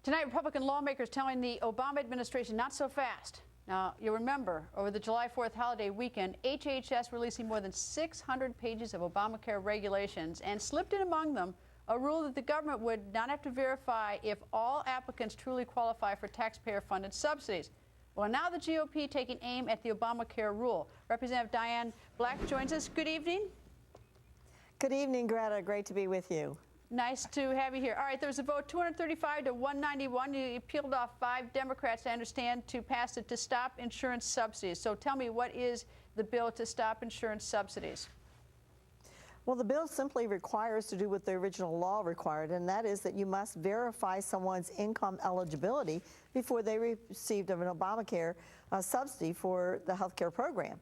Tonight, Republican lawmakers telling the Obama administration not so fast. Now, you'll remember, over the July 4th holiday weekend, HHS releasing more than 600 pages of Obamacare regulations and slipped in among them a rule that the government would not have to verify if all applicants truly qualify for taxpayer-funded subsidies. Well, now the GOP taking aim at the Obamacare rule. Representative Diane Black joins us. Good evening. Good evening, Greta. Great to be with you. Nice to have you here. All right, there was a vote 235 to 191. You peeled off 5 Democrats, I understand, to pass it to stop insurance subsidies. So tell me, what is the bill to stop insurance subsidies? Well, the bill simply requires to do what the original law required, and that is that you must verify someone's income eligibility before they received an Obamacare subsidy for the health care program.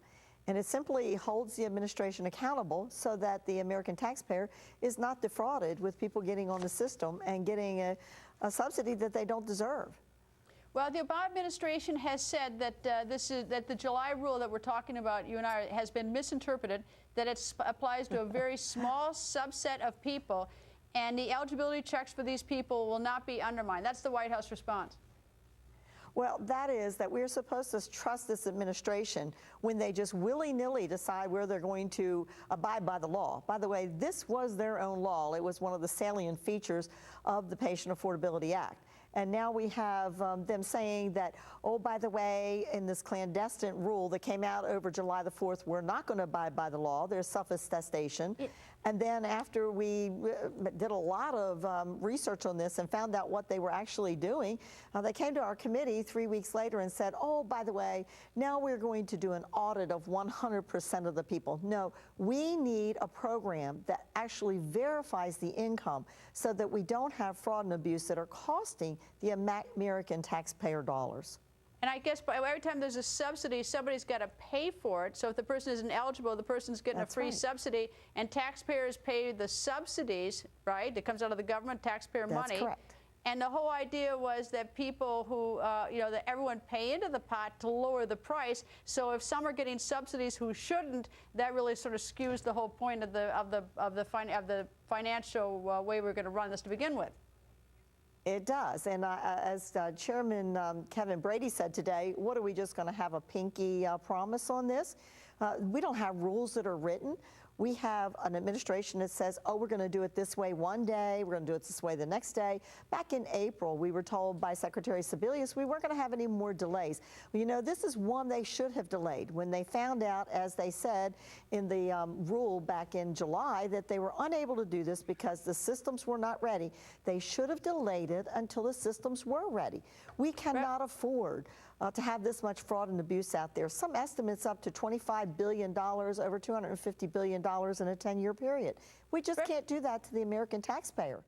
And it simply holds the administration accountable so that the American taxpayer is not defrauded with people getting on the system and getting a subsidy that they don't deserve. Well, the Obama administration has said that that the July rule that we're talking about, you and I, has been misinterpreted, that it applies to a very small subset of people, and the eligibility checks for these people will not be undermined. That's the White House response. Well, that is that we're supposed to trust this administration when they just willy-nilly decide where they're going to abide by the law. By the way, this was their own law. It was one of the salient features of the Patient Affordability Act. And now we have them saying that, oh, by the way, in this clandestine rule that came out over July the 4th, we're not going to abide by the law. There's self-attestation. And then after we did a lot of research on this and found out what they were actually doing, they came to our committee 3 weeks later and said, oh, by the way, now we're going to do an audit of 100% of the people. No, we need a program that actually verifies the income so that we don't have fraud and abuse that are costing the American taxpayer dollars. And I guess every time there's a subsidy, somebody's got to pay for it. So if the person isn't eligible, the person's getting a free subsidy, and taxpayers pay the subsidies, right? That comes out of the government, taxpayer money. That's correct. And the whole idea was that people who, that everyone pay into the pot to lower the price. So if some are getting subsidies who shouldn't, that really sort of skews the whole point of the financial way we're going to run this to begin with. It does, and as Chairman Kevin Brady said today, what are we just going to have a pinky promise on this? We don't have rules that are written. We have an administration that says, oh, we're going to do it this way one day, we're going to do it this way the next day. Back in April, we were told by Secretary Sebelius we weren't going to have any more delays. Well, you know, this is one they should have delayed. When they found out, as they said in the rule back in July, that they were unable to do this because the systems were not ready, they should have delayed it until the systems were ready. We cannot afford to have this much fraud and abuse out there. Some estimates up to $25 billion, over $250 billion in a 10-year period. We just can't do that to the American taxpayer.